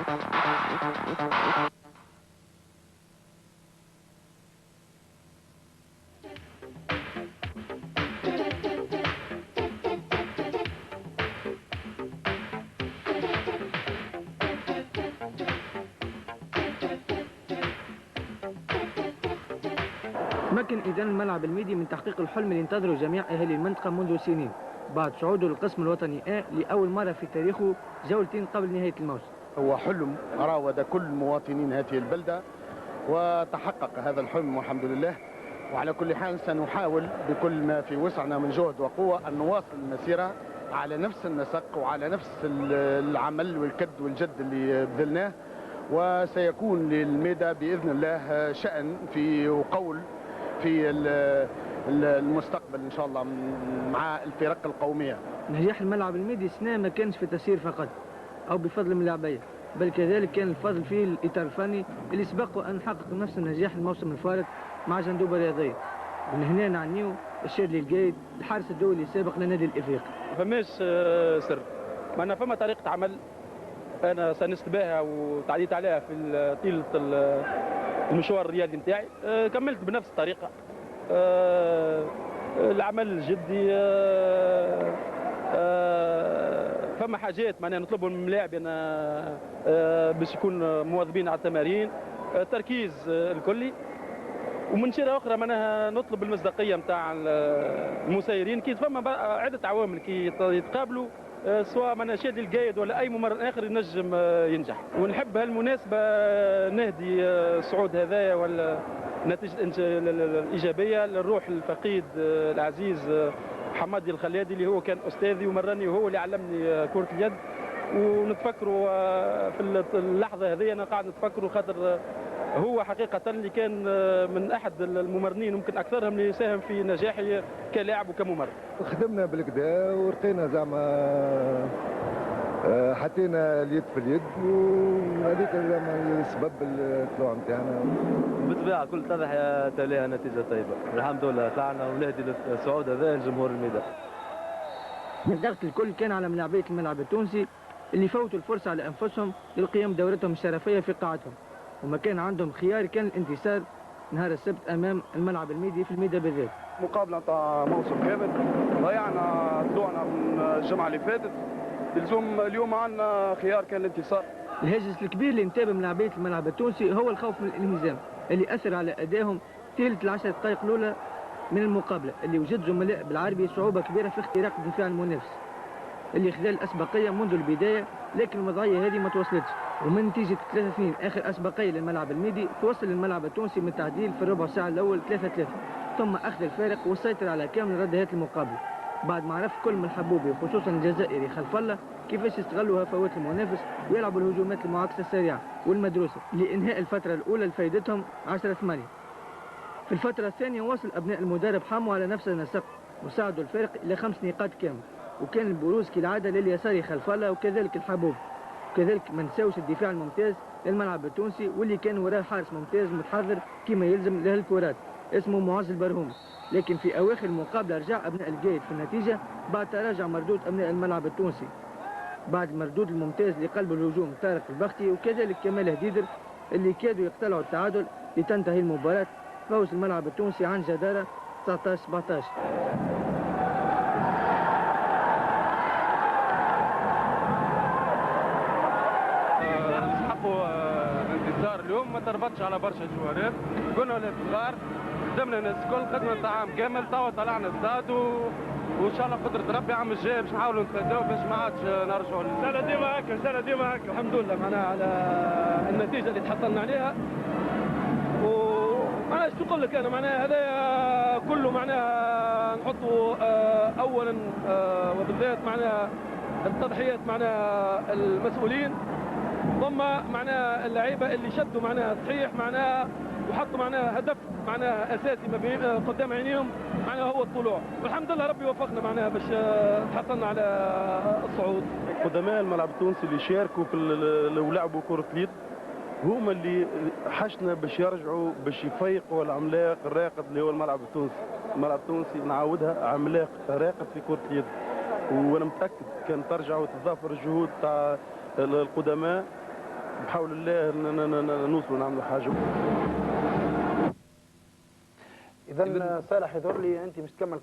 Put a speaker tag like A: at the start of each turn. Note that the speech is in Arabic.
A: تمكن إذن الملعب الميدي من تحقيق الحلم اللي ينتظره جميع أهالي المنطقة منذ سنين بعد صعوده للقسم الوطني A لأول مرة في تاريخه جولتين قبل نهاية الموسم.
B: هو حلم راود كل مواطنين هذه البلدة وتحقق هذا الحلم والحمد لله. وعلى كل حال سنحاول بكل ما في وسعنا من جهد وقوة أن نواصل المسيرة على نفس النسق وعلى نفس العمل والكد والجد اللي بذلناه، وسيكون للميدا بإذن الله شأن في وقول في المستقبل إن شاء الله مع الفرق القومية.
A: نجاح الملعب الميدي سنة ما كانش في تسيير فقط أو بفضل من اللاعبية، بل كذلك كان الفضل فيه الإطار الفني اللي سبقه أن نحقق نفس النجاح الموسم الفارط مع جندوبة الرياضية. من هنا نعنيو الشادلي القايد الحارس الدولي السابق للنادي الإفريقي.
C: فماش سر، معنا فما طريقة عمل أنا سنست بها وتعديت عليها في طيلة المشوار الرياضي نتاعي. كملت بنفس الطريقة، العمل الجدي. فما حاجات معناها نطلبهم من اللاعبين باش يكون مواظبين على التمارين، التركيز الكلي. ومن شيء اخرى معناها نطلب المصداقيه نتاع المسيرين. كي فما عده عوامل كي يتقابلوا، سواء معناها شادي القايد ولا اي ممرض اخر ينجم ينجح. ونحب هالمناسبه نهدي الصعود هذايا ولا نتيجه الايجابيه للروح الفقيد العزيز حمادي الخلادي اللي هو كان استاذي ومرني وهو اللي علمني كره اليد. ونتفكروا في اللحظه هذه انا قاعد نتفكروا خاطر هو حقيقة اللي كان من أحد الممرنين ممكن أكثرهم اللي يساهم في نجاحي كلاعب وكممرن.
D: خدمنا بالكدا ورقينا زعما حطينا اليد في اليد، وهذيك زعما سبب الطلوع نتاعنا.
E: بالطبيعة كل تضحية تليها نتيجة طيبة، الحمد لله طلعنا ونهدي للصعود هذا لجمهور الميدان.
A: الضغط الكل كان على ملاعبية الملعب التونسي اللي فوتوا الفرصة على أنفسهم للقيام بدورتهم الشرفية في قاعتهم، وما كان عندهم خيار كان الانتصار نهار السبت امام الملعب الميدي في الميدا بالذات.
F: مقابله نتاع موسم كامل ضيعنا طلوعنا من الجمعه اللي فاتت، لزوم اليوم عندنا خيار كان الانتصار.
A: الهاجس الكبير اللي انتاب ملاعبيه الملعب التونسي هو الخوف من الانهزام اللي اثر على ادائهم ثلث العشر دقائق الاولى من المقابله، اللي وجد زملاء بالعربي صعوبه كبيره في اختراق الدفاع المنافس اللي خذا الاسبقيه منذ البدايه، لكن الوضعيه هذه ما توصلتش. ومن نتيجة 3-2 آخر أسبقية للملعب الميدي توصل الملعب التونسي من تعديل في الربع ساعة الأول 3-3، ثم أخذ الفارق والسيطرة على كامل ردهات المقابلة بعد ما عرف كل من الحبوبي وخصوصا الجزائري خلف الله كيفاش يستغلوا هفوات المنافس ويلعبوا الهجومات المعاكسة السريعة والمدروسة لإنهاء الفترة الأولى لفائدتهم 10-8. في الفترة الثانية وصل أبناء المدرب حامو على نفس النسق وساعدوا الفارق إلى 5 نقاط كامل، وكان البروز كالعادة لليساري خلف الله وكذلك الحبوب. كذلك ما نساوش الدفاع الممتاز للملعب التونسي واللي كان وراه حارس ممتاز متحضر كما يلزم له الكرات اسمه معز البرهومي، لكن في اواخر المقابله رجع ابناء القايد في النتيجه بعد تراجع مردود ابناء الملعب التونسي بعد المردود الممتاز لقلب الهجوم طارق البختي وكذلك كمال هديدر اللي كادوا يقتلعوا التعادل لتنتهي المباراه فوز الملعب التونسي عن جداره 19-17.
C: اليوم ما تربطش على برشا جوارات، كنا ولاد صغار خدمنا الناس الكل، خدمنا طعام كامل، توا طلعنا الزاد وان شاء الله بقدرة ربي عام الجاي باش نحاولوا نتفاداو باش ما عادش نرجعوا السنة ديما هكا، السنة ديما هكا. الحمد لله معناها على النتيجة اللي تحصلنا عليها. ومعناها ايش نقول لك انا معناها هذا كله معناها نحطوا اولا وبالذات معناها التضحيات معناها المسؤولين، ثم معناها اللعيبه اللي شدوا معناها صحيح معناها وحطوا معناها هدف معناها اساسي ما قدام عينيهم معناها هو الطلوع، والحمد لله ربي وفقنا معناها باش تحصلنا على الصعود.
G: قدماء الملعب التونسي اللي شاركوا في ولعبوا كرة اليد هما اللي حشنا باش يرجعوا باش يفيقوا العملاق الراقد اللي هو الملعب التونسي. الملعب التونسي نعاودها عملاق راقد في كرة اليد، وانا متاكد كان ترجع وتتضافر الجهود تاع القدماء بحول الله نوصلوا نعملوا حاجه.
H: اذا صالح يظهر لي انت مش تكمل